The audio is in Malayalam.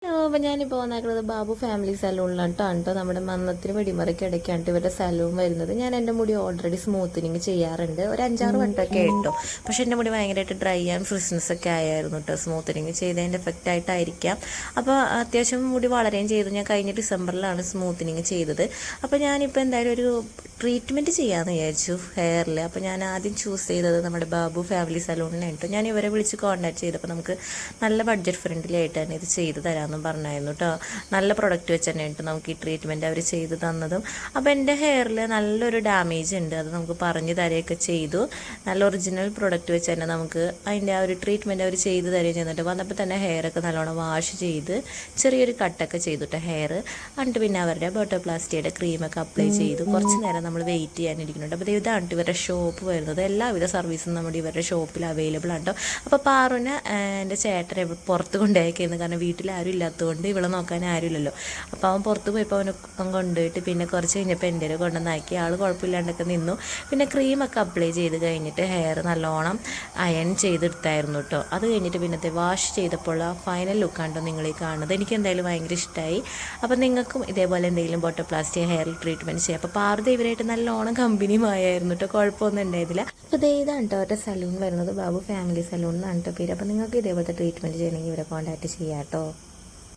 അപ്പോൾ ഞാനിപ്പോൾ വന്നേക്കുന്നത് ബാബു ഫാമിലി സലൂണിലാണ് കേട്ടോ. നമ്മുടെ മന്നത്തിന് വെടിമറയ്ക്ക് ഇടയ്ക്കാണ് ഇവരുടെ സലൂൺ വരുന്നത്. ഞാൻ എൻ്റെ മുടി ഓൾറെഡി സ്മൂത്തനിങ് ചെയ്യാറുണ്ട്, ഒരു 5-6 വട്ടമൊക്കെ കേട്ടോ. പക്ഷേ എൻ്റെ മുടി ഭയങ്കരമായിട്ട് ഡ്രൈ ആൻഡ് ഫ്രിസ്നെസ് ഒക്കെ ആയിരുന്നു കേട്ടോ. സ്മൂത്തനിങ് ചെയ്തതിൻ്റെ എഫക്റ്റ് ആയിട്ടായിരിക്കാം. അപ്പോൾ അത്യാവശ്യം മുടി വളരെയും ചെയ്തു. ഞാൻ കഴിഞ്ഞ ഡിസംബറിലാണ് സ്മൂത്തനിങ് ചെയ്തത്. അപ്പോൾ ഞാനിപ്പോൾ എന്തായാലും ഒരു ട്രീറ്റ്മെൻറ്റ് ചെയ്യാമെന്ന് വിചാരിച്ചു ഹെയറിൽ. അപ്പോൾ ഞാൻ ആദ്യം ചൂസ് ചെയ്തത് നമ്മുടെ ബാബു ഫാമിലി സലൂണിനാണ് കേട്ടോ. ഞാൻ ഇവരെ വിളിച്ച് കോൺടാക്ട് ചെയ്തപ്പോൾ നമുക്ക് നല്ല ബഡ്ജറ്റ് ഫ്രണ്ട്ലി ആയിട്ട് തന്നെ ഇത് ചെയ്ത് തരാമെന്നും പറഞ്ഞായിരുന്നു കേട്ടോ. നല്ല പ്രൊഡക്റ്റ് വെച്ച് തന്നെ കേട്ടോ നമുക്ക് ഈ ട്രീറ്റ്മെൻറ്റ് അവർ ചെയ്ത് തന്നതും. അപ്പോൾ എൻ്റെ ഹെയറിൽ നല്ലൊരു ഡാമേജ് ഉണ്ട്, അത് നമുക്ക് പറഞ്ഞു തരുകയൊക്കെ ചെയ്തു. നല്ല ഒറിജിനൽ പ്രൊഡക്റ്റ് വെച്ച് തന്നെ നമുക്ക് അതിൻ്റെ ആ ഒരു ട്രീറ്റ്മെൻറ്റ് അവർ ചെയ്ത് തരുകയും ചെയ്യുന്നുണ്ട്. വന്നപ്പോൾ തന്നെ ഹെയറൊക്കെ നല്ലോണം വാഷ് ചെയ്ത് ചെറിയൊരു കട്ടൊക്കെ ചെയ്തിട്ട് ഹെയർ എന്നിട്ട് പിന്നെ അവരുടെ ബട്ടർപ്ലാസ്റ്റിയുടെ ക്രീമൊക്കെ അപ്ലൈ ചെയ്തു കുറച്ച് നേരം നമ്മൾ വെയിറ്റ് ചെയ്യാനിരിക്കുന്നുണ്ട്. അപ്പോൾ ഇതാണ് ഇവരുടെ ഷോപ്പ് വരുന്നത്. എല്ലാവിധ സർവീസും നമ്മുടെ ഇവരുടെ ഷോപ്പിൽ അവൈലബിൾ ആണ് കേട്ടോ. അപ്പോൾ പാറുവിനെ എൻ്റെ ചേട്ടനെ പുറത്ത് കൊണ്ടുപോയേക്കുന്നത്, കാരണം വീട്ടിൽ ആരും ഇല്ലാത്തതുകൊണ്ട് ഇവളെ നോക്കാൻ ആരുമില്ലല്ലോ. അപ്പോൾ അവൻ പുറത്ത് പോയപ്പോൾ അവനെ കൊണ്ടുപോയിട്ട് പിന്നെ കുറച്ച് കഴിഞ്ഞപ്പോൾ എൻ്റെ കൊണ്ടുവന്നാക്കി. ആൾ കുഴപ്പമില്ലാണ്ടൊക്കെ നിന്നു. പിന്നെ ക്രീമൊക്കെ അപ്ലൈ ചെയ്ത് കഴിഞ്ഞിട്ട് ഹെയർ നല്ലോണം അയൺ ചെയ്തെടുത്തായിരുന്നു കേട്ടോ. അത് കഴിഞ്ഞിട്ട് പിന്നത്തെ വാഷ് ചെയ്തപ്പോൾ ആ ഫൈനൽ ലുക്കാണ്ടോ നിങ്ങളീ കാണുന്നത്. എനിക്ക് എന്തായാലും ഭയങ്കര ഇഷ്ടമായി. അപ്പോൾ നിങ്ങൾക്കും ഇതേപോലെ എന്തെങ്കിലും ബട്ടർപ്ലാസ്റ്റി ഹെയർ ട്രീറ്റ്മെൻറ്റ് ചെയ്യാം. അപ്പോൾ പാറുത ഇവരായിട്ട് നല്ലോണം കമ്പനിയുമായിരുന്നു കേട്ടോ, കുഴപ്പമൊന്നും ഉണ്ടായിരുന്നില്ല. അപ്പോൾ ഇതാണ് കേട്ടോ അവരുടെ സലൂൺ വരുന്നത്. ബാബു ഫാമിലി സലൂണിലാണ് കേട്ടോ പേര്. അപ്പോൾ നിങ്ങൾക്ക് ഇതേപോലത്തെ ട്രീറ്റ്മെൻറ്റ് ചെയ്യണമെങ്കിൽ ഇവരെ കോൺടാക്ട് ചെയ്യാം കേട്ടോ.